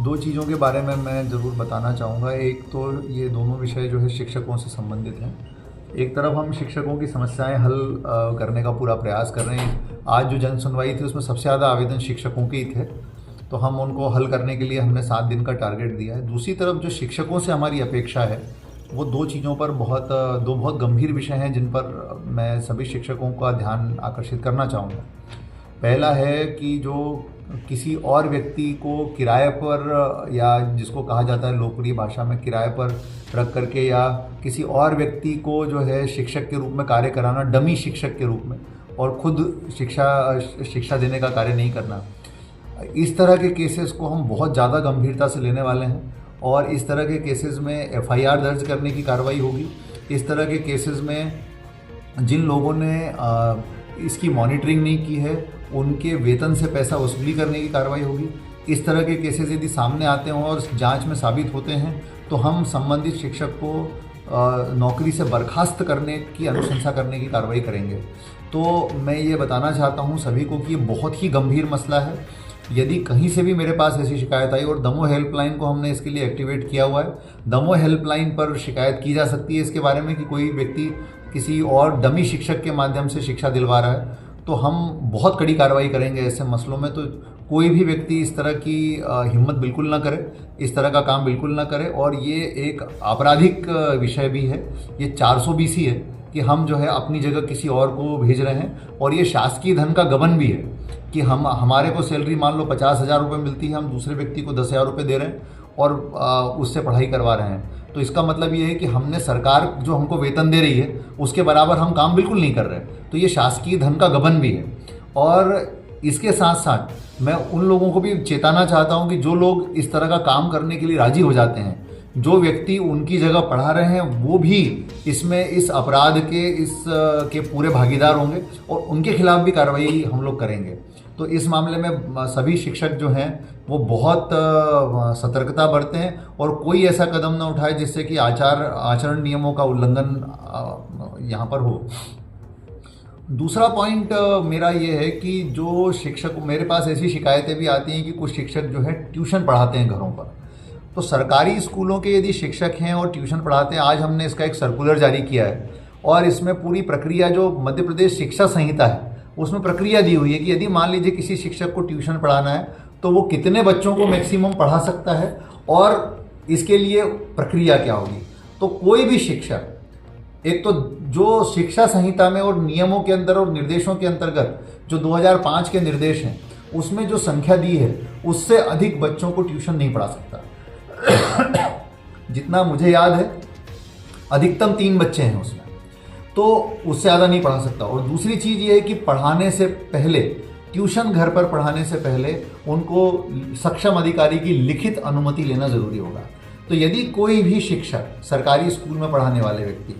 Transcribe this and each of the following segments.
दो चीज़ों के बारे में मैं ज़रूर बताना चाहूँगा। एक तो ये दोनों विषय जो है शिक्षकों से संबंधित हैं। एक तरफ हम शिक्षकों की समस्याएं हल करने का पूरा प्रयास कर रहे हैं। आज जो जन सुनवाई थी उसमें सबसे ज़्यादा आवेदन शिक्षकों के ही थे, तो हम उनको हल करने के लिए हमने 7 दिन का टारगेट दिया है। दूसरी तरफ जो शिक्षकों से हमारी अपेक्षा है वो दो चीज़ों पर दो बहुत गंभीर विषय हैं जिन पर मैं सभी शिक्षकों का ध्यान आकर्षित करना चाहूँगा। पहला है कि जो किसी और व्यक्ति को किराए पर, या जिसको कहा जाता है लोकप्रिय भाषा में किराए पर रख करके, या किसी और व्यक्ति को जो है शिक्षक के रूप में कार्य कराना, डमी शिक्षक के रूप में, और खुद शिक्षा देने का कार्य नहीं करना। इस तरह के केसेस को हम बहुत ज़्यादा गंभीरता से लेने वाले हैं और इस तरह के केसेस में FIR दर्ज करने की कार्रवाई होगी। इस तरह के केसेस में जिन लोगों ने इसकी मॉनिटरिंग नहीं की है उनके वेतन से पैसा वसूली करने की कार्रवाई होगी। इस तरह के केसेस यदि सामने आते हैं और जांच में साबित होते हैं तो हम संबंधित शिक्षक को नौकरी से बर्खास्त करने की अनुशंसा करने की कार्रवाई करेंगे। तो मैं ये बताना चाहता हूँ सभी को कि ये बहुत ही गंभीर मसला है। यदि कहीं से भी मेरे पास ऐसी शिकायत आई, और दमोह हेल्पलाइन को हमने इसके लिए एक्टिवेट किया हुआ है, दमोह हेल्पलाइन पर शिकायत की जा सकती है इसके बारे में कि कोई व्यक्ति किसी और डमी शिक्षक के माध्यम से शिक्षा दिलवा रहा है, तो हम बहुत कड़ी कार्रवाई करेंगे ऐसे मसलों में। तो कोई भी व्यक्ति इस तरह की हिम्मत बिल्कुल ना करे, इस तरह का काम बिल्कुल ना करे। और ये एक आपराधिक विषय भी है, ये 420 ही है कि हम जो है अपनी जगह किसी और को भेज रहे हैं, और ये शासकीय धन का गबन भी है कि हमारे को सैलरी मान लो 50,000 रुपये मिलती है, हम दूसरे व्यक्ति को 10,000 रुपये दे रहे हैं और उससे पढ़ाई करवा रहे हैं। तो इसका मतलब ये है कि हमने सरकार जो हमको वेतन दे रही है उसके बराबर हम काम बिल्कुल नहीं कर रहे। तो ये शासकीय धन का गबन भी है। और इसके साथ साथ मैं उन लोगों को भी चेताना चाहता हूँ कि जो लोग इस तरह का काम करने के लिए राजी हो जाते हैं, जो व्यक्ति उनकी जगह पढ़ा रहे हैं वो भी इसमें इस अपराध के पूरे भागीदार होंगे और उनके खिलाफ भी कार्रवाई हम लोग करेंगे। तो इस मामले में सभी शिक्षक जो हैं वो बहुत सतर्कता बरतें और कोई ऐसा कदम न उठाए जिससे कि आचरण नियमों का उल्लंघन यहाँ पर हो। दूसरा पॉइंट मेरा ये है कि जो शिक्षक, मेरे पास ऐसी शिकायतें भी आती हैं कि कुछ शिक्षक जो है ट्यूशन पढ़ाते हैं घरों पर। तो सरकारी स्कूलों के यदि शिक्षक हैं और ट्यूशन पढ़ाते हैं, आज हमने इसका एक सर्कुलर जारी किया है और इसमें पूरी प्रक्रिया जो मध्य प्रदेश शिक्षा संहिता है उसमें प्रक्रिया दी हुई है कि यदि मान लीजिए किसी शिक्षक को ट्यूशन पढ़ाना है तो वो कितने बच्चों को मैक्सिमम पढ़ा सकता है और इसके लिए प्रक्रिया क्या होगी। तो कोई भी शिक्षक, एक तो जो शिक्षा संहिता में और नियमों के अंदर और निर्देशों के अंतर्गत जो 2005 के निर्देश हैं उसमें जो संख्या दी है उससे अधिक बच्चों को ट्यूशन नहीं पढ़ा सकता। जितना मुझे याद है अधिकतम 3 बच्चे हैं उसमें, तो उससे ज़्यादा नहीं पढ़ा सकता। और दूसरी चीज़ ये है कि पढ़ाने से पहले, ट्यूशन घर पर पढ़ाने से पहले उनको सक्षम अधिकारी की लिखित अनुमति लेना ज़रूरी होगा। तो यदि कोई भी शिक्षक, सरकारी स्कूल में पढ़ाने वाले व्यक्ति,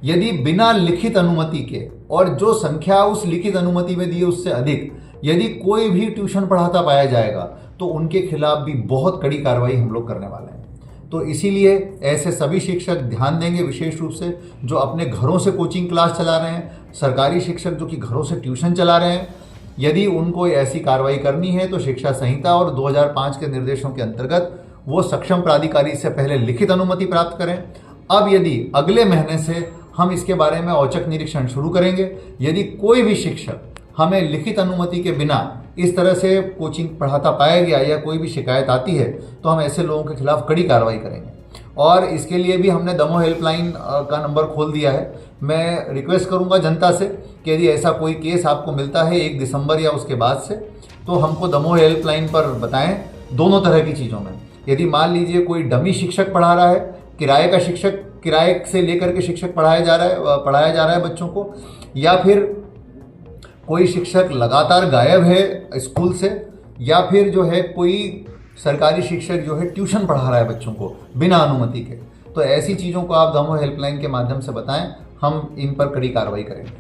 यदि बिना लिखित अनुमति के और जो संख्या उस लिखित अनुमति में दी है उससे अधिक यदि कोई भी ट्यूशन पढ़ाता पाया जाएगा तो उनके खिलाफ भी बहुत कड़ी कार्रवाई हम लोग करने वाले हैं। तो इसीलिए ऐसे सभी शिक्षक ध्यान देंगे, विशेष रूप से जो अपने घरों से कोचिंग क्लास चला रहे हैं, सरकारी शिक्षक जो कि घरों से ट्यूशन चला रहे हैं, यदि उनको ऐसी कार्रवाई करनी है तो शिक्षा संहिता और 2005 के निर्देशों के अंतर्गत वो सक्षम प्राधिकारी से पहले लिखित अनुमति प्राप्त करें। अब यदि अगले महीने से हम इसके बारे में औचक निरीक्षण शुरू करेंगे, यदि कोई भी शिक्षक हमें लिखित अनुमति के बिना इस तरह से कोचिंग पढ़ाता पाया गया या कोई भी शिकायत आती है तो हम ऐसे लोगों के खिलाफ कड़ी कार्रवाई करेंगे। और इसके लिए भी हमने दमोह हेल्पलाइन का नंबर खोल दिया है। मैं रिक्वेस्ट करूंगा जनता से कि यदि ऐसा कोई केस आपको मिलता है 1 दिसंबर या उसके बाद से, तो हमको दमोह हेल्पलाइन पर बताएं। दोनों तरह की चीज़ों में, यदि मान लीजिए कोई डमी शिक्षक पढ़ा रहा है, किराए का शिक्षक, किराए से लेकर के शिक्षक पढ़ाया जा रहा है बच्चों को, या फिर कोई शिक्षक लगातार गायब है स्कूल से, या फिर जो है कोई सरकारी शिक्षक जो है ट्यूशन पढ़ा रहा है बच्चों को बिना अनुमति के, तो ऐसी चीज़ों को आप दमोह हेल्पलाइन के माध्यम से बताएं, हम इन पर कड़ी कार्रवाई करेंगे।